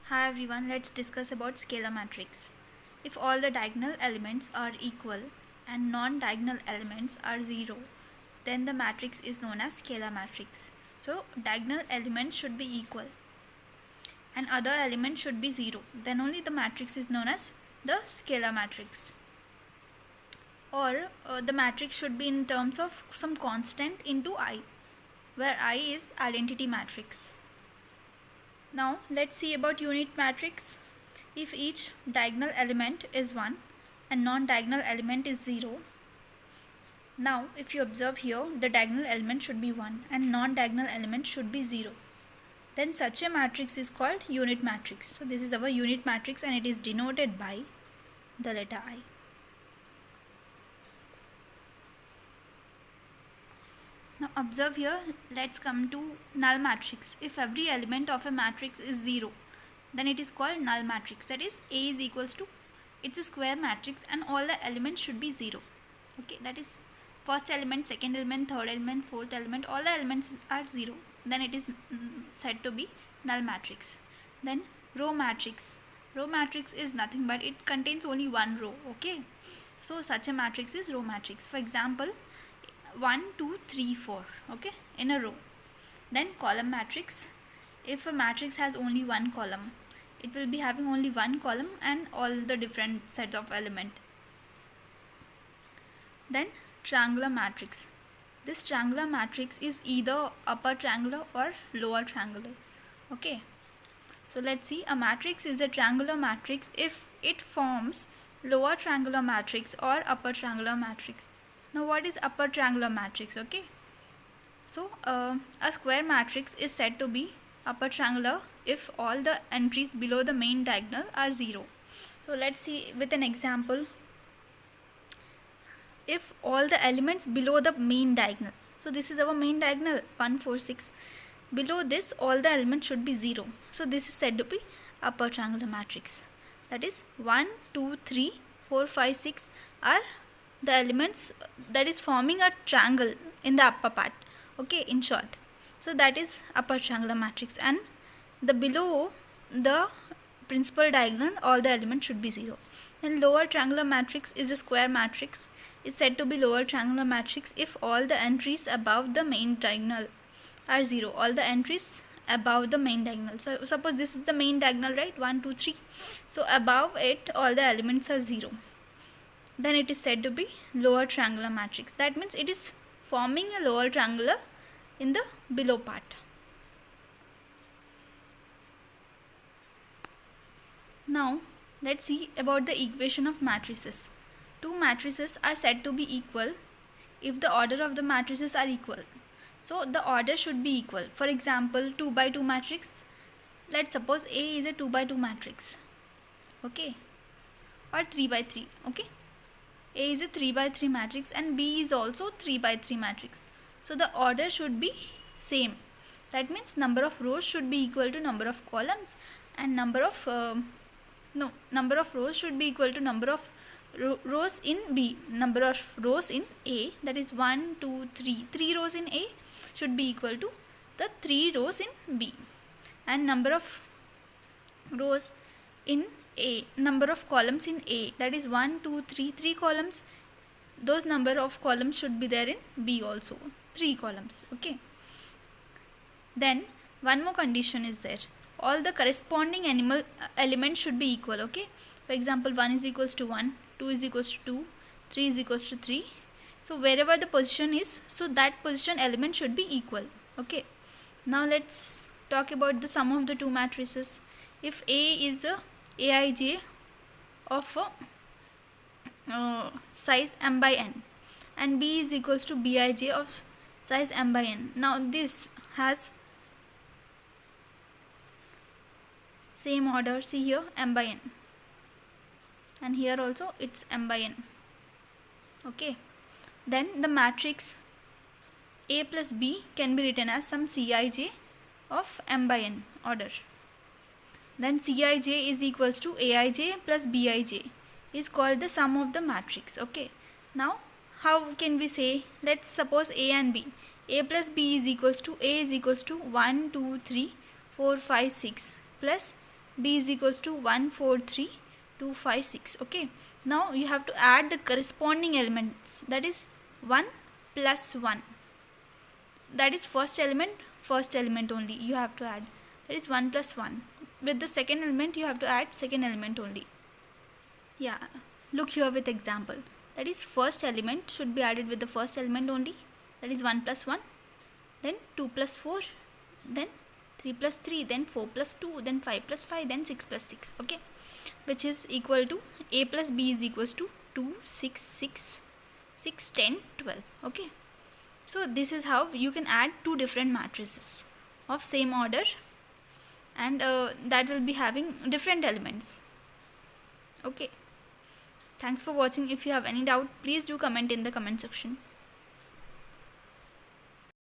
Hi everyone, let's discuss about scalar matrix. If all the diagonal elements are equal and non-diagonal elements are 0, then the matrix is known as scalar matrix. So diagonal elements should be equal and other elements should be 0. Then only the matrix is known as the scalar matrix. Or the matrix should be in terms of some constant into I, where I is identity matrix. Now let's see about unit matrix. If each diagonal element is 1 and non-diagonal element is 0, now if you observe here, the diagonal element should be 1 and non-diagonal element should be 0. Then such a matrix is called unit matrix. So this is our unit matrix and it is denoted by the letter I. Now observe here, let's come to null matrix. If every element of a matrix is 0, then it is called null matrix. That is, A is equals to, it's a square matrix and all the elements should be 0. Okay, that is first element, second element, third element, fourth element, all the elements are 0. Then it is said to be null matrix. Then row matrix. Row matrix is nothing but it contains only one row. Okay, so such a matrix is row matrix. For example, 1, 2, 3, 4, okay, in a row. Then column matrix. If a matrix has only one column, it will be having only one column and all the different sets of element. Then triangular matrix. This triangular matrix is either upper triangular or lower triangular. Okay, so let's see, a matrix is a triangular matrix if it forms lower triangular matrix or upper triangular matrix. Now what is upper triangular matrix? Okay, so a square matrix is said to be upper triangular if all the entries below the main diagonal are 0. So let's see with an example. If all the elements below the main diagonal, so this is our main diagonal 1, 4, 6, below this all the elements should be 0. So this is said to be upper triangular matrix. That is 1, 2, 3, 4, 5, 6 are the elements that is forming a triangle in the upper part. Okay, in short, so that is upper triangular matrix, and the below the principal diagonal all the elements should be 0. Then lower triangular matrix is a square matrix. Is said to be lower triangular matrix if all the entries above the main diagonal are 0. All the entries above the main diagonal, so suppose this is the main diagonal, right, 1, 2, 3, so above it all the elements are 0. Then it is said to be lower triangular matrix. That means it is forming a lower triangular in the below part. Now let's see about the equation of matrices. Two matrices are said to be equal if the order of the matrices are equal. So the order should be equal. For example, 2 by 2 matrix. Let's suppose A is a 2 by 2 matrix. Okay, or 3 by 3. Okay, A is a 3 by 3 matrix and B is also 3 by 3 matrix. So the order should be same. That means number of rows should be equal to number of columns, and number of rows should be equal to number of rows in B. Number of rows in A, that is 1, 2, 3. 3 rows in A should be equal to the 3 rows in B, and number of rows in A, number of columns in A, that is 1, 2, 3, 3 columns. Those number of columns should be there in B also, 3 columns. Okay, then one more condition is there. All the corresponding elements should be equal. Okay, for example, 1 is equals to 1, 2 is equals to 2, 3 is equals to 3. So wherever the position is, so that position element should be equal. Okay, now let's talk about the sum of the two matrices. If A is a Aij of size m by n and B is equals to Bij of size m by n. Now this has same order. See here, m by n, and here also it's m by n. Okay, then the matrix A plus B can be written as some Cij of m by n order. Then Cij is equals to Aij plus Bij is called the sum of the matrix. Okay, now how can we say, let's suppose A and B. A plus B is equals to, A is equals to 1, 2, 3, 4, 5, 6 plus B is equals to 1, 4, 3, 2, 5, 6. Okay. Now you have to add the corresponding elements. That is 1 plus 1. That is first element only you have to add. That is 1 plus 1. With the second element you have to add second element only. Yeah. Look here with example. That is first element should be added with the first element only. That is 1 plus 1. Then 2 plus 4. Then 3 plus 3, then 4 plus 2, then 5 plus 5, then 6 plus 6. Okay, which is equal to A plus B is equals to 2, 6, 6, 6, 10, 12. Okay, so this is how you can add two different matrices of same order, and that will be having different elements. Okay, thanks for watching. If you have any doubt, please do comment in the comment section.